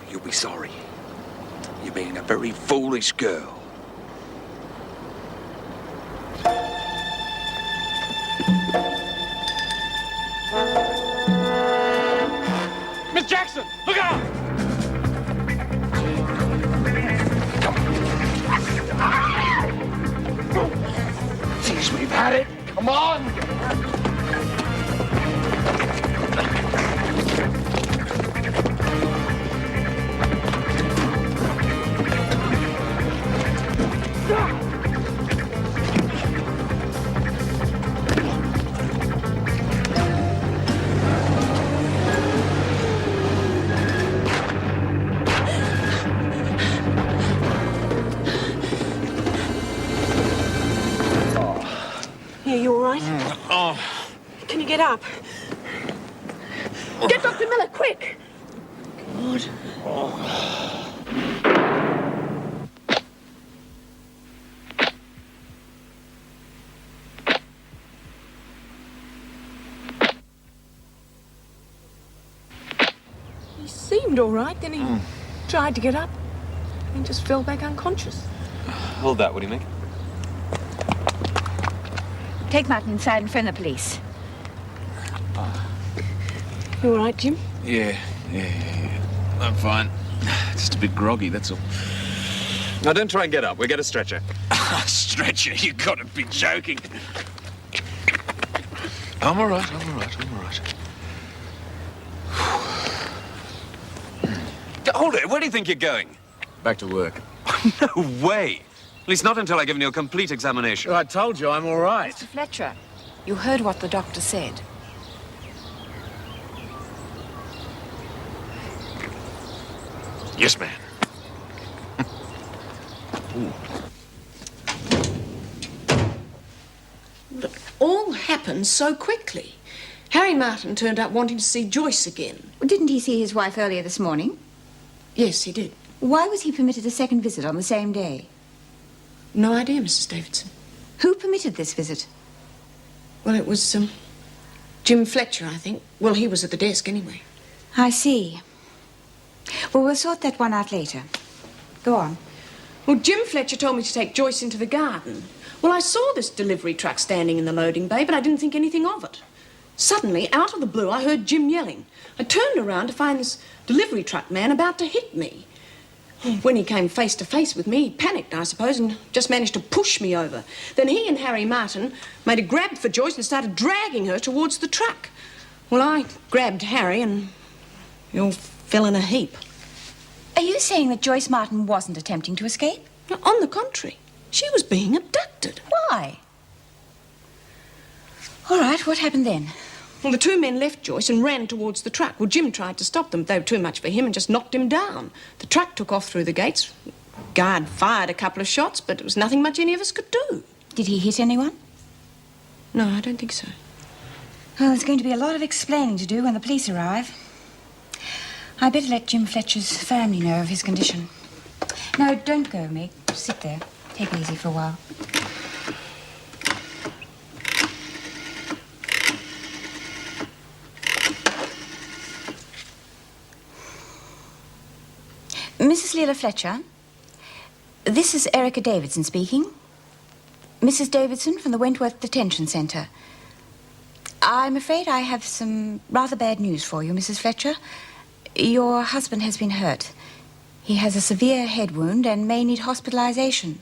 you'll be sorry. You're being a very foolish girl. Miss Jackson, look out! Jeez, we've had it. Come on! Yeah, you all right? Oh. Can you get up? Get Dr. Miller, quick! God. He seemed all right, then he tried to get up and just fell back unconscious. Hold that, what do you make? Take Martin inside and phone the police. You all right, Jim? Yeah. I'm fine. Just a bit groggy, that's all. Now, don't try and get up. We'll get a stretcher. Stretcher, you gotta be joking. I'm all right. Hold it. Where do you think you're going? Back to work. No way. At least not until I've given you a complete examination. I told you I'm all right. Mr. Fletcher, you heard what the doctor said. Yes, ma'am. But all happened so quickly. Harry Martin turned up wanting to see Joyce again. Didn't he see his wife earlier this morning? Yes, he did. Why was he permitted a second visit on the same day? No idea, Mrs. Davidson. Who permitted this visit? Well, it was, Jim Fletcher, I think. Well, he was at the desk anyway. I see. Well, we'll sort that one out later. Go on. Well, Jim Fletcher told me to take Joyce into the garden. Well, I saw this delivery truck standing in the loading bay, but I didn't think anything of it. Suddenly, out of the blue, I heard Jim yelling. I turned around to find this delivery truck man about to hit me. When he came face to face with me, he panicked, I suppose, and just managed to push me over. Then he and Harry Martin made a grab for Joyce and started dragging her towards the truck. Well, I grabbed Harry and we all fell in a heap. Are you saying that Joyce Martin wasn't attempting to escape? No, on the contrary, she was being abducted. Why? All right, what happened then? Well, the two men left Joyce and ran towards the truck. Well, Jim tried to stop them. They were too much for him and just knocked him down. The truck took off through the gates. Guard fired a couple of shots, but it was nothing much any of us could do. Did he hit anyone? No, I don't think so. Well, there's going to be a lot of explaining to do when the police arrive. I'd better let Jim Fletcher's family know of his condition. No, don't go, Meg. Sit there. Take it easy for a while. Mrs. Leela Fletcher, this is Erica Davidson speaking. Mrs. Davidson from the Wentworth Detention Centre. I'm afraid I have some rather bad news for you, Mrs. Fletcher. Your husband has been hurt. He has a severe head wound and may need hospitalization.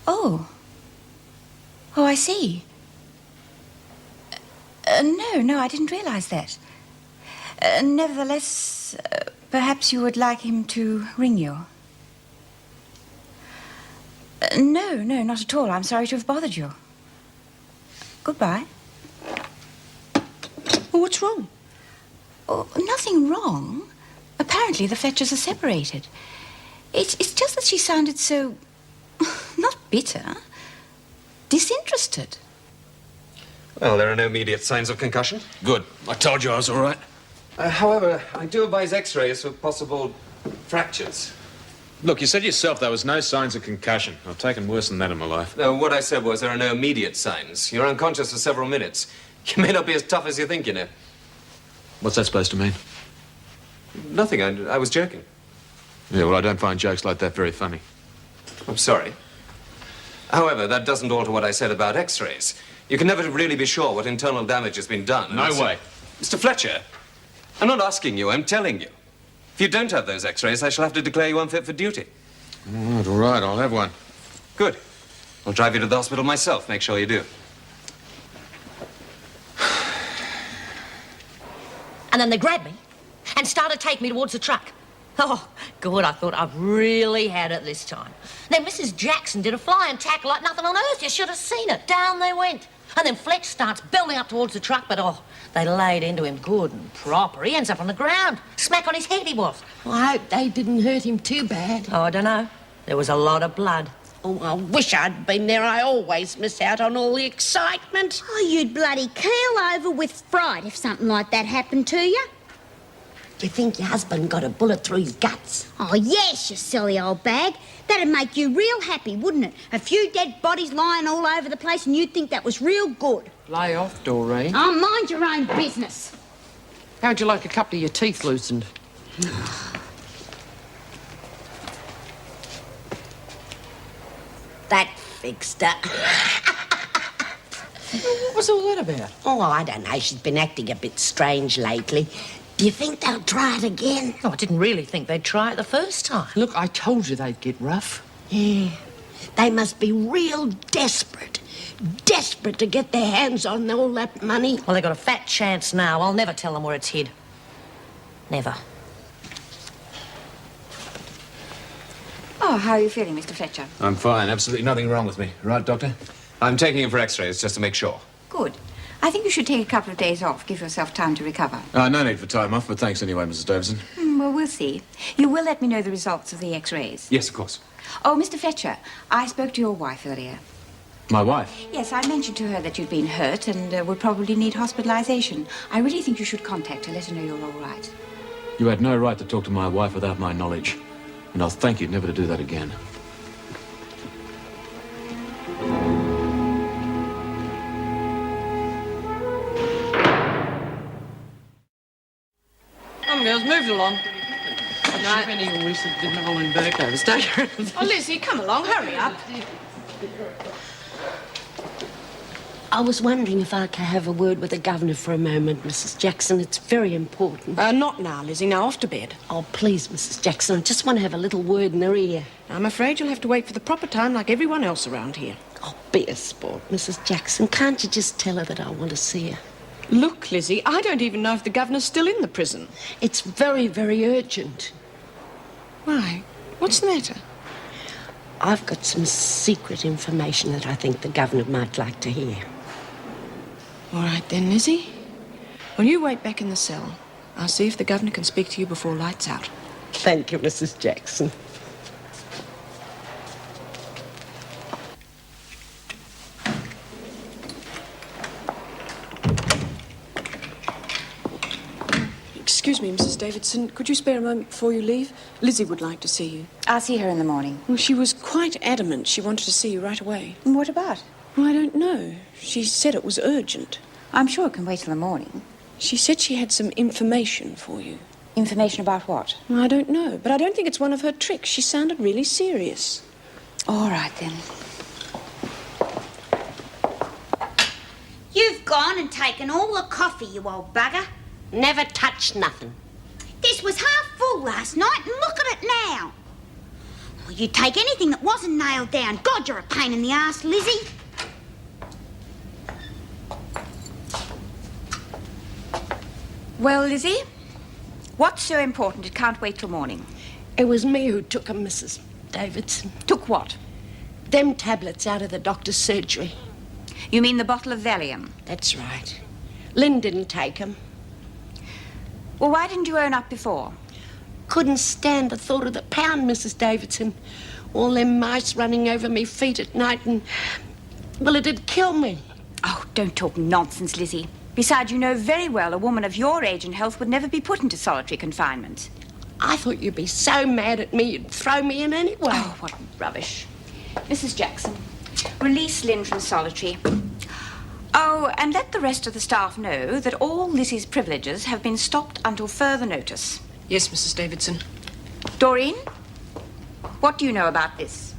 Oh, I see. No, I didn't realize that. Nevertheless, perhaps you would like him to ring you. No, not at all. I'm sorry to have bothered you. Goodbye. Well, what's wrong? Oh, nothing wrong. Apparently the Fletchers are separated. It's just that she sounded so... not bitter. Disinterested. Well, there are no immediate signs of concussion. Good. I told you I was all right. However, I do advise x-rays for possible fractures. Look, you said yourself there was no signs of concussion. I've taken worse than that in my life. No, what I said was there are no immediate signs. You're unconscious for several minutes. You may not be as tough as you think, you know. What's that supposed to mean? Nothing, I was joking. Yeah, well, I don't find jokes like that very funny. I'm sorry. However, that doesn't alter what I said about x-rays. You can never really be sure what internal damage has been done. No way. Mr. Fletcher, I'm not asking you, I'm telling you. If you don't have those x-rays, I shall have to declare you unfit for duty. All right, I'll have one. Good. I'll drive you to the hospital myself, make sure you do. And then they grabbed me and started taking me towards the truck. Oh, good, I thought I've really had it this time. Then Mrs. Jackson did a flying tackle like nothing on earth. You should have seen it. Down they went. And then Fletch starts building up towards the truck, but they laid into him good and proper. He ends up on the ground. Smack on his head he was. Well, I hope they didn't hurt him too bad. Oh, I don't know. There was a lot of blood. Oh, I wish I'd been there. I always miss out on all the excitement. Oh, you'd bloody keel over with fright if something like that happened to you. Do you think your husband got a bullet through his guts? Oh, yes, you silly old bag. That'd make you real happy, wouldn't it? A few dead bodies lying all over the place and you'd think that was real good. Lay off, Doreen. Oh, mind your own business. How'd you like a couple of your teeth loosened? That fixed her. What was all that about? Oh, I don't know. She's been acting a bit strange lately. Do you think they'll try it again? Oh, I didn't really think they'd try it the first time. Look, I told you they'd get rough. Yeah. They must be real desperate. Desperate to get their hands on all that money. Well, they've got a fat chance now. I'll never tell them where it's hid. Never. Oh, how are you feeling, Mr. Fletcher? I'm fine. Absolutely nothing wrong with me. Right, Doctor? I'm taking him for x-rays just to make sure. Good. I think you should take a couple of days off. Give yourself time to recover. No need for time off, but thanks anyway, Mrs. Davidson. Well, we'll see. You will let me know the results of the x-rays. Yes, of course. Oh, Mr. Fletcher, I spoke to your wife earlier. My wife? Yes, I mentioned to her that you'd been hurt and would probably need hospitalization. I really think you should contact her, let her know you're all right. You had no right to talk to my wife without my knowledge. And I'll thank you never to do that again. Come, girls, move along. No. Any recent dinner in Burko's, don't you? Oh, Lizzie, come along, hurry up. I was wondering if I could have a word with the governor for a moment, Mrs. Jackson. It's very important. Not now, Lizzie. Now off to bed. Oh, please, Mrs. Jackson. I just want to have a little word in her ear. I'm afraid you'll have to wait for the proper time like everyone else around here. Oh, be a sport, Mrs. Jackson. Can't you just tell her that I want to see her? Look, Lizzie, I don't even know if the governor's still in the prison. It's very, very urgent. Why? What's the matter? I've got some secret information that I think the governor might like to hear. All right then, Lizzie. Well, you wait back in the cell. I'll see if the governor can speak to you before lights out. Thank you, Mrs. Jackson. Excuse me, Mrs. Davidson. Could you spare a moment before you leave? Lizzie would like to see you. I'll see her in the morning. Well, she was quite adamant she wanted to see you right away. And what about? Well, I don't know. She said it was urgent. I'm sure it can wait till the morning. She said she had some information for you. Information about what? Well, I don't know, but I don't think it's one of her tricks. She sounded really serious. All right, then. You've gone and taken all the coffee, you old bugger. Never touch nothing. This was half full last night, and look at it now. Well, you'd take anything that wasn't nailed down. God, you're a pain in the arse, Lizzie. Well, Lizzie, what's so important it can't wait till morning? It was me who took 'em, Mrs. Davidson. Took what? Them tablets out of the doctor's surgery. You mean the bottle of Valium? That's right. Lynn didn't take 'em. Well, why didn't you own up before? Couldn't stand the thought of the pound, Mrs. Davidson. All them mice running over me feet at night and... well, it'd kill me. Oh, don't talk nonsense, Lizzie. Besides, you know very well a woman of your age and health would never be put into solitary confinement. I thought you'd be so mad at me you'd throw me in anyway. Oh, what rubbish. Mrs. Jackson, release Lynn from solitary. Oh, and let the rest of the staff know that all Lizzie's privileges have been stopped until further notice. Yes, Mrs. Davidson. Doreen, what do you know about this?